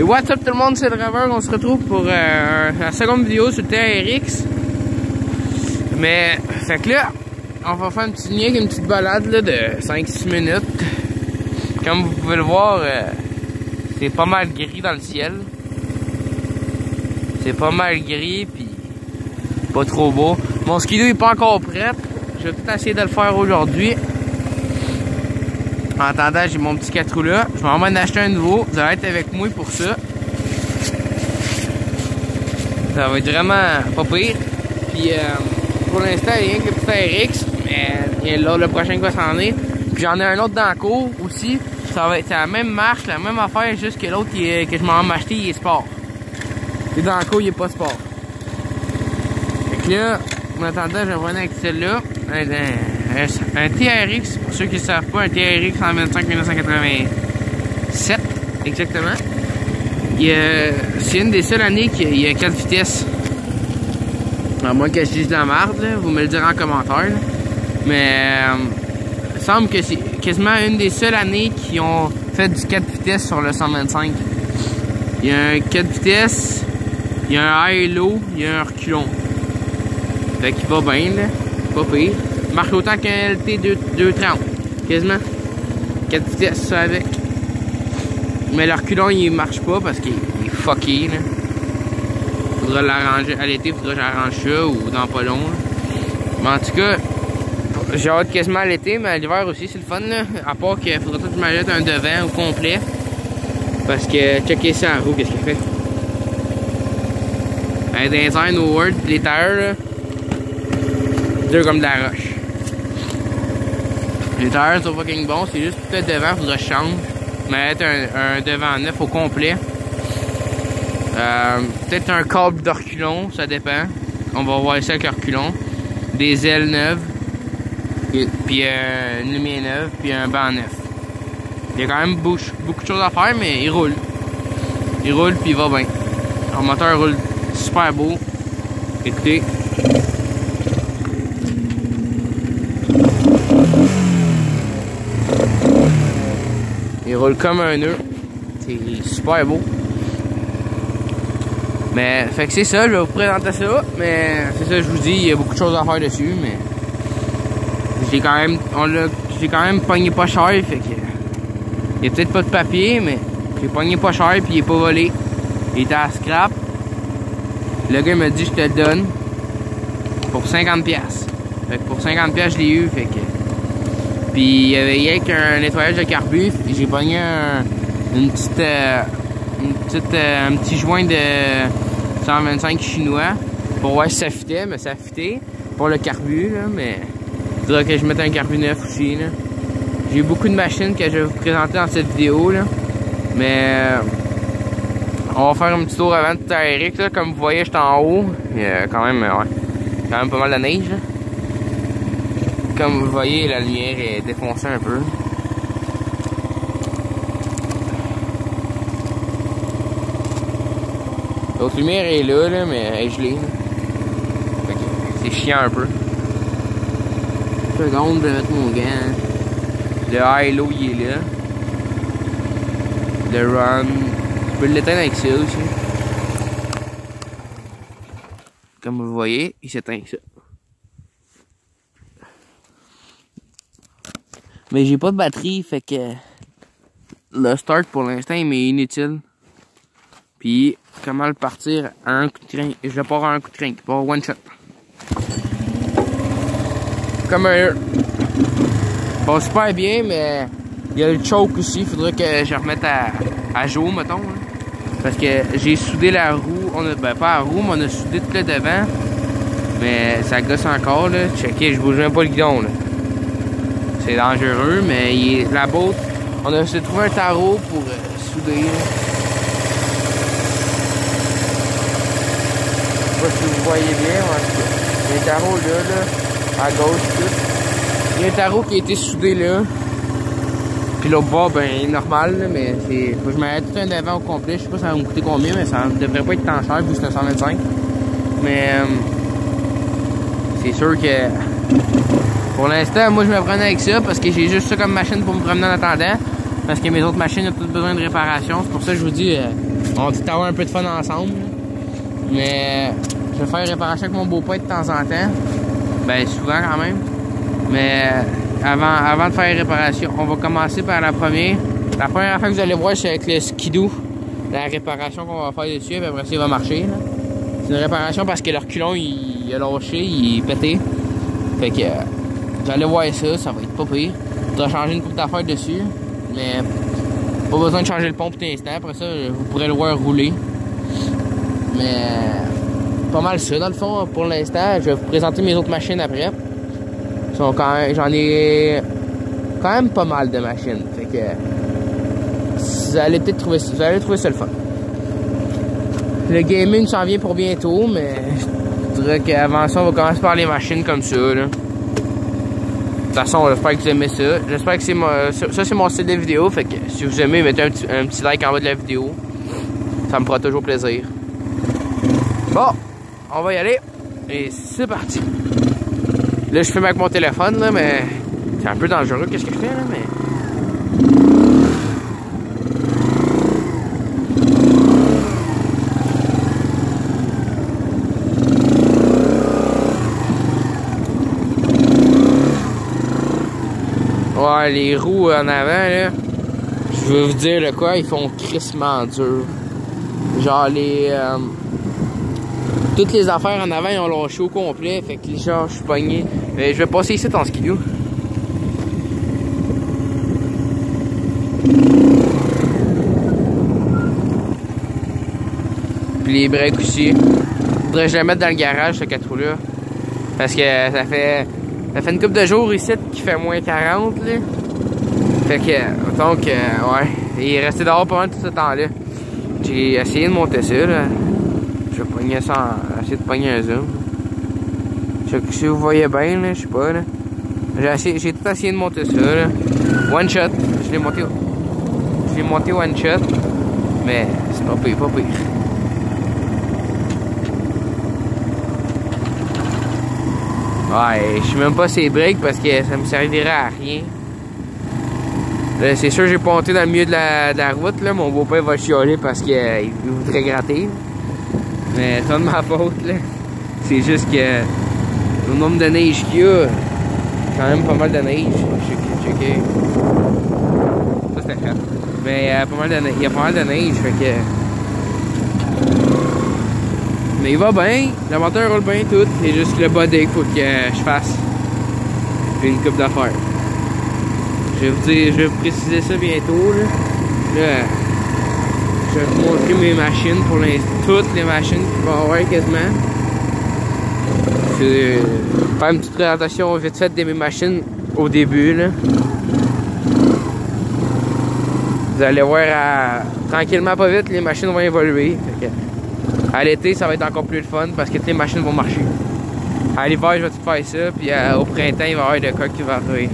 Et what's up tout le monde, c'est le Driver. On se retrouve pour la seconde vidéo sur le TRX. Mais, fait que là, on va faire une petite balade là, de 5-6 minutes. Comme vous pouvez le voir, c'est pas mal gris dans le ciel. C'est pas mal gris, puis pas trop beau. Mon skidoo est pas encore prêt. Je vais peut-être essayer de le faire aujourd'hui. En attendant, j'ai mon petit 4 roues là. Je vais en acheter un nouveau. Vous allez être avec moi pour ça. Ça va être vraiment pas pire. Puis pour l'instant, il y a rien que le petit RX. Mais il y a là le prochain qui va s'en aller. Puis j'en ai un autre dans le cours aussi. Ça va être la même marche, la même affaire, juste que l'autre que je m'en ai acheté, il est sport. Et dans le cours, il est pas sport. Fait que là, en attendant, je vais revenir avec celle-là. Un TRX, pour ceux qui ne savent pas, un TRX 125 1987, exactement. C'est une des seules années qu'il y a 4 vitesses. À moins que je dise de la merde, là, vous me le direz en commentaire. Là. Mais il semble que c'est quasiment une des seules années qui ont fait du 4 vitesses sur le 125. Il y a un 4 vitesses, il y a un high-low, il y a un reculon. Fait qu'il va bien, là. Pas pire. Il marche autant qu'un LT 230. Quasiment. 4 vitesses, ça avec. Mais le reculon, il marche pas parce qu'il est fucké, là. Faudra l'arranger. À l'été, faudra que j'arrange ça ou dans pas long, là. Mais en tout cas, j'ai hâte quasiment à l'été, mais à l'hiver aussi, c'est le fun, là. À part qu'il faudra que je m'achète un devant au complet. Parce que, checker ça à la roue, qu'est-ce qu'il fait. Un design au Word, les tailleurs, là. Dur comme de la roche. Les tailleurs sont fucking bons, c'est juste peut-être devant, faudra que je change. Mettre un devant neuf au complet. Peut-être un câble de reculon, ça dépend. On va voir ça avec le reculon. Des ailes neuves. Puis une lumière neuve, puis un banc neuf. Il y a quand même beaucoup de choses à faire, mais il roule. Il roule, puis il va bien. Le moteur roule super beau. Écoutez. Il roule comme un nœud. C'est super beau. Mais, fait que c'est ça, je vais vous présenter ça. Mais, c'est ça, je vous dis, il y a beaucoup de choses à faire dessus. Mais, j'ai quand même pogné pas cher. Fait que, il y a peut-être pas de papier, mais j'ai pogné pas cher puis il est pas volé. Il était à scrap. Le gars m'a dit, je te le donne. Pour 50$. Fait que pour 50$, je l'ai eu. Fait que, puis il y avait rien qu'un nettoyage de carbu, j'ai pogné un petit joint de 125 chinois pour voir si ça fitait, mais ça fitait pour le carbu, là, mais il faudra que je mette un carbu neuf aussi. J'ai beaucoup de machines que je vais vous présenter dans cette vidéo, là, mais on va faire un petit tour avant de TRX, là. Comme vous voyez, je suis en haut, il y a quand même pas mal de neige, là. Comme vous le voyez, la lumière est défoncée un peu. L'autre lumière est là, mais elle est gelée. C'est chiant un peu. Une seconde, je vais mettre mon gant. Le high-low, il est là. Le run. Je peux l'éteindre avec ça aussi. Comme vous le voyez, il s'éteint avec ça. Mais j'ai pas de batterie, fait que le start pour l'instant il m'est inutile. Puis comment le partir à un coup de crank? Je le pars à un coup de crank, pas one shot. Comme un pas super bien, mais il y a le choke aussi, faudrait que je remette à jour, mettons. Hein. Parce que j'ai soudé la roue, ben pas la roue, mais on a soudé tout le devant. Mais ça gosse encore là. Checkez, je bouge même pas le guidon là. C'est dangereux, mais la botte, on a trouvé un tarot pour souder. Je sais pas si vous voyez bien, en tout cas. Il y a un tarot là, à gauche, tout. Il y a un tarot qui a été soudé là. Puis l'autre bord, ben, il est normal, là, mais c'est. Faut que je m'arrête tout un devant au complet. Je sais pas ça va me coûter combien, mais ça devrait pas être tant cher vu que c'est un 125. Mais c'est sûr que. Pour l'instant, moi je me promène avec ça parce que j'ai juste ça comme machine pour me promener en attendant. Parce que mes autres machines ont toutes besoin de réparation. C'est pour ça que je vous dis, On va tout avoir un peu de fun ensemble. Mais je vais faire une réparation avec mon beau-père de temps en temps. Ben souvent quand même. Mais avant de faire une réparation, on va commencer par la première. La première affaire que vous allez voir, c'est avec le skidoo. La réparation qu'on va faire dessus, et après ça, il va marcher. C'est une réparation parce que le reculon, il a lâché, il est pété. Fait que vous allez voir ça, ça va être pas pire. Il faudra changer une coupe d'affaires dessus. Mais pas besoin de changer le pont pour l'instant. Après ça, vous pourrez le voir rouler. Mais pas mal ça dans le fond pour l'instant. Je vais vous présenter mes autres machines après. J'en ai quand même pas mal de machines. Fait que vous allez peut-être trouver ça le fun. Le gaming s'en vient pour bientôt, mais je dirais qu'avant ça, on va commencer par les machines comme ça. Là. De toute façon, j'espère que vous aimez ça. J'espère que c'est mon style de vidéo. Fait que si vous aimez, mettez un petit like en bas de la vidéo. Ça me fera toujours plaisir. Bon, on va y aller. Et c'est parti. Là, je filme avec mon téléphone, là, mais c'est un peu dangereux. Qu'est-ce que je fais, là, mais... Ouais, les roues en avant, là, je veux vous dire le quoi, ils font crissement dur. Genre, toutes les affaires en avant, ils ont lâché au complet, fait que les gens, je suis pogné. Je vais passer ici en skidoo. Puis les breaks aussi. Faudrait que je les mette dans le garage, ce 4 roues-là. Parce que ça fait une couple de jours ici qui fait moins 40, là. Fait que, donc, ouais, il est resté dehors pendant tout ce temps-là. J'ai essayé de monter ça, là. Je vais pogner ça, essayer de pogner un zoom. Si vous voyez bien, là, je sais pas, là. J'ai tout essayé de monter ça, là. One shot, je l'ai monté one shot. Mais c'est pas pire, pas pire. Ouais, je sais même pas ses breaks parce que ça me servirait à rien. C'est sûr j'ai pas monté dans le milieu de la route, là. Mon beau-père va chialer parce qu'il voudrait gratter. Mais c'est pas de ma faute, là. C'est juste que le nombre de neige qu'il y a, quand même pas mal de neige. Checker. Ça c'était fait. Mais il y a pas mal de neige, fait que... Mais il va bien, le moteur roule bien tout, c'est juste le body qu'il faut que je fasse. Puis une coupe d'affaires. Je vais vous préciser ça bientôt. Là, je vais vous montrer mes machines pour toutes les machines qu'il va y avoir quasiment. Je vais faire une petite présentation vite faite de mes machines au début. Là. Vous allez voir tranquillement pas vite, les machines vont évoluer. Fait que, à l'été, ça va être encore plus le fun parce que les machines vont marcher. À l'hiver, je vais tout faire ça, puis au printemps, il va y avoir de quoi qui va arriver.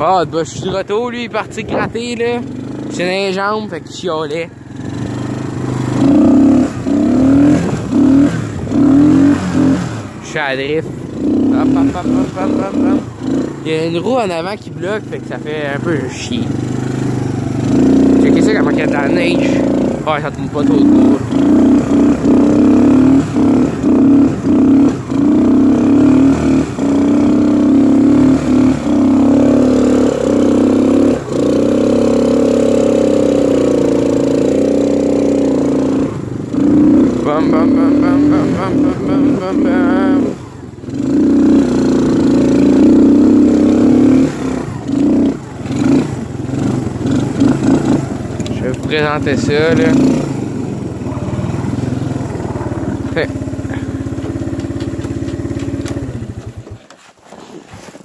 Ah, bah, je suis de retour, lui, il est parti gratter, là. C'est dans les jambes, fait qu'il chialait. Je suis à la drift. Hop. Il y a une roue en avant qui bloque, fait que ça fait un peu chier. Checkez ça comment il y a de la neige. Ah, ça tombe pas trop court. présenter ça, là. Fait.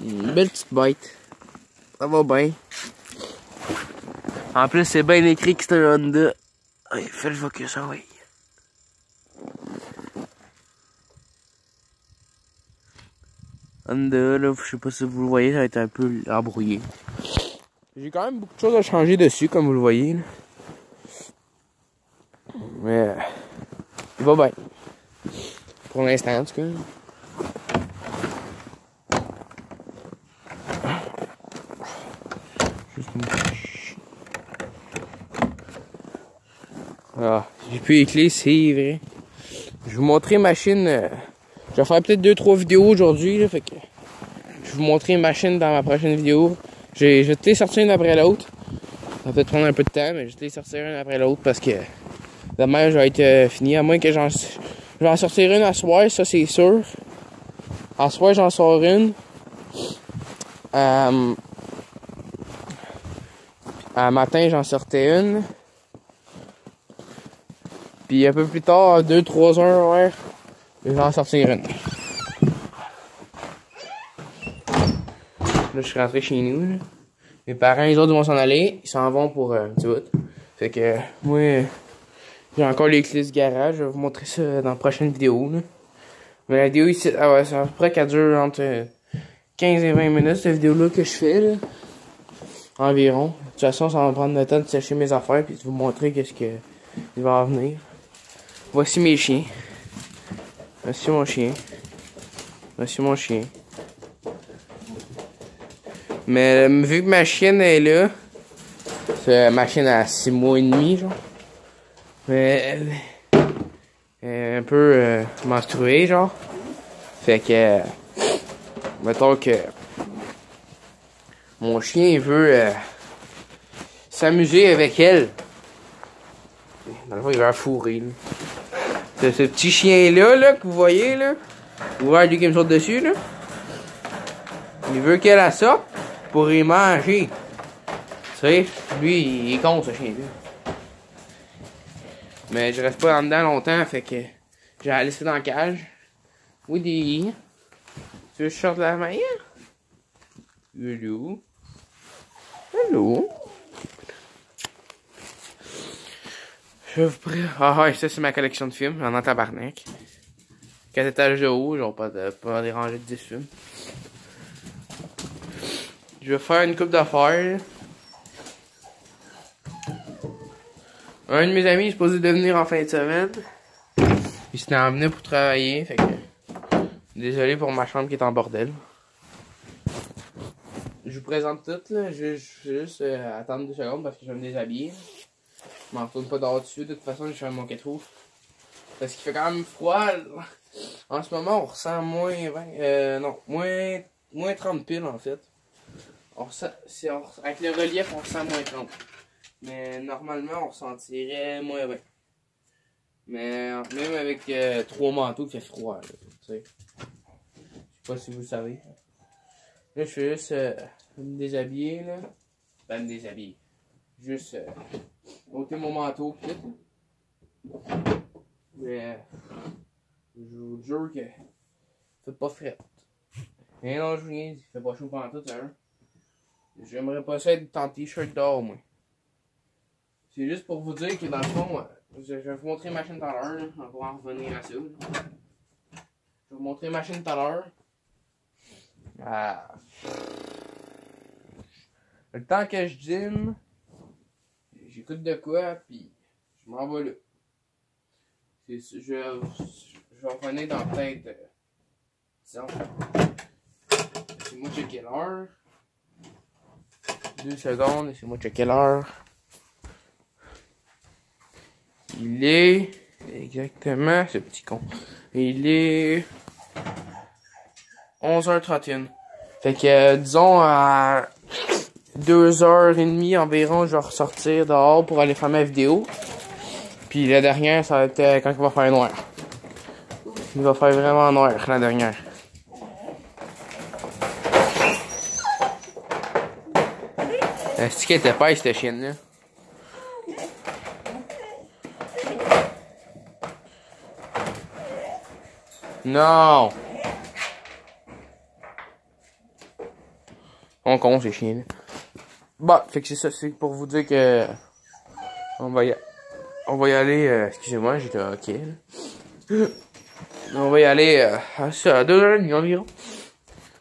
Une belle petite bête. Ça va bien. En plus, c'est bien écrit que c'est un Honda. Allez, fais le focus, ah oui. Honda, là, je sais pas si vous le voyez, ça va être un peu embrouillé. J'ai quand même beaucoup de choses à changer dessus, comme vous le voyez. Là. Mais il va bien. Pour l'instant, en tout cas. Ah, j'ai plus les clés, c'est vrai. Je vais vous montrer ma machine. Je vais faire peut-être 2-3 vidéos aujourd'hui, là, fait que je vais vous montrer ma machine dans ma prochaine vidéo. Je vais te les sortir une après l'autre. Ça va peut-être prendre un peu de temps, mais je vais te les sortir une après l'autre parce que demain je vais être fini. À moins que je vais en sortir une à soir, ça c'est sûr. À soir j'en sors une. À matin j'en sortais une. Puis un peu plus tard, 2-3 heures, ouais, je vais en sortir une. Là, je suis rentré chez nous. Là. Mes parents, les autres vont s'en aller. Ils s'en vont pour un petit bout. Fait que moi, j'ai encore les clés du garage. Je vais vous montrer ça dans la prochaine vidéo. Là. Mais la vidéo ici, ah ouais, c'est à peu près qu'elle dure entre 15 et 20 minutes, cette vidéo-là que je fais. Là. Environ. De toute façon, ça va me prendre le temps de sécher mes affaires puis de vous montrer qu'est-ce que il va en venir. Voici mes chiens. Voici mon chien. Voici mon chien. Mais vu que ma chienne est là, c'est ma chienne à 6 mois et demi, genre. Mais elle est un peu menstruée, genre. Fait que, mettons que mon chien veut s'amuser avec elle. Dans le fond, il va la fourrer, là. C'est ce petit chien-là, là, que vous voyez, là. Vous voyez lui qui me saute dessus, là. Il veut qu'elle la sorte pour y manger. Tu sais, lui, il est con, ce chien-là. Mais je reste pas en dedans longtemps, fait que j'ai la laisser dans la cage. Woody, tu veux que je sorte la main? Hello. Hello. Je vais vous prie. Ah ouais, ça c'est ma collection de films, j'en ai en tabarnak. 4 étages de haut, genre pas déranger de 10 films. Je vais faire une coupe d'affaires. Un de mes amis est supposé de venir en fin de semaine. Il s'est en venu pour travailler, fait que... Désolé pour ma chambre qui est en bordel. Je vous présente tout, là. Je vais juste attendre 2 secondes parce que je vais me déshabiller. Je m'en retourne pas dehors dessus, de toute façon je suis un moquette rouge. Parce qu'il fait quand même froid. En ce moment on ressent moins 20. Non, moins 30 piles en fait. Avec le relief on ressent moins 30. Mais normalement on ressentirait moins 20. Mais même avec 3 manteaux il fait froid. Là, tu sais. Je sais pas si vous le savez. Là je fais juste me déshabiller là. Ben me déshabiller. Juste ôter mon manteau pis tout. Mais je vous jure que fait pas frais. Et non, je viens, il fait pas chaud pendant tout, hein. J'aimerais pas ça être en t-shirt dehors, moi. C'est juste pour vous dire que dans le fond, je vais vous montrer ma chaîne tout à l'heure, on va en revenir à ça. Là. Je vais vous montrer ma chaîne tout à l'heure. Ah. Le temps que je dîne, j'écoute de quoi, puis je m'en vais là. Je vais revenir dans peut-être... disons, laissez-moi checker l'heure. 2 secondes, laissez-moi checker l'heure. Il est... exactement, ce petit con. Il est... 11h31. Fait que, disons, à 2h30 environ, je vais ressortir dehors pour aller faire ma vidéo. Puis la dernière, ça va être quand il va faire noir. Il va faire vraiment noir, la dernière. Est-ce qu'elle était pas cette chienne-là? Non! On compte, c'est chiant. Bah, fait que c'est ça, c'est pour vous dire que on va y aller, excusez-moi, j'étais ok. Là. On va y aller à 2h30 environ.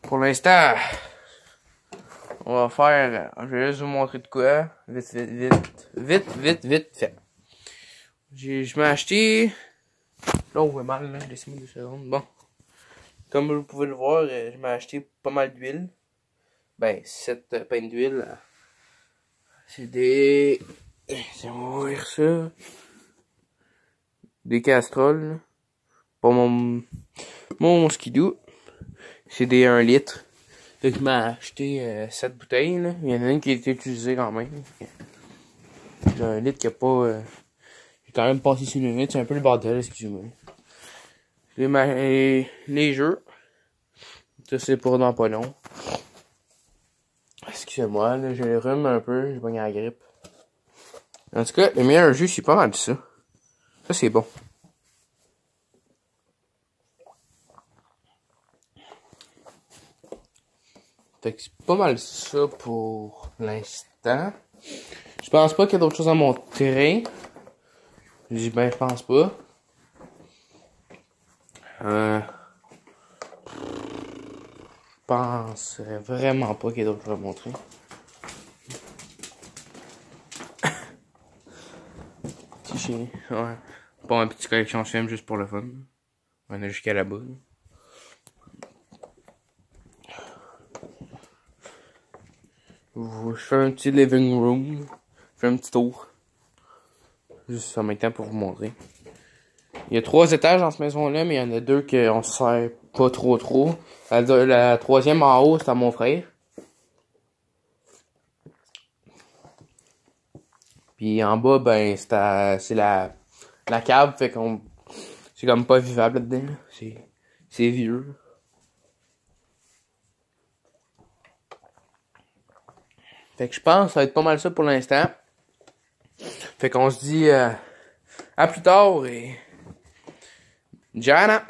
Pour l'instant, on va faire, je vais juste vous montrer de quoi. Vite fait. Je m'ai acheté, là on voit mal, là, laissez-moi 2 secondes. Bon, comme vous pouvez le voir, je m'ai acheté pas mal d'huile. Ben, 7 pains d'huile. C'est des... C'est ouvrir ça. Des casseroles. Là. Pour mon skidoo. C'est des 1 litre. Fait que je m'ai acheté 7 bouteilles. Là. Il y en a une qui a été utilisée quand même. J'ai 1 litre qui a pas... J'ai quand même passé sur le litre. C'est un peu le bordel, excusez-moi. Les jeux. Ça c'est pour dans pas long. Excusez-moi, là, j'ai le rhume un peu, j'ai pas la grippe. En tout cas, le meilleur jus, c'est pas mal ça. Ça, c'est bon. Fait que c'est pas mal ça pour l'instant. Je pense pas qu'il y a d'autres choses à montrer. Je dis ben, je pense pas. Je pense vraiment pas qu'il y ait d'autres choses à montrer. Petit chien, ouais. Pas un petit collection de films juste pour le fun. On est jusqu'à là-bas. Je fais un petit living room. Je fais un petit tour. Juste en même temps pour vous montrer. Il y a 3 étages dans cette maison-là, mais il y en a 2 qu'on se sert pas trop. La 3e en haut, c'est à mon frère. Puis en bas, ben, c'est la cave, fait qu'on... C'est comme pas vivable là-dedans. C'est vieux. Fait que je pense que ça va être pas mal ça pour l'instant. Fait qu'on se dit à plus tard et... Jana!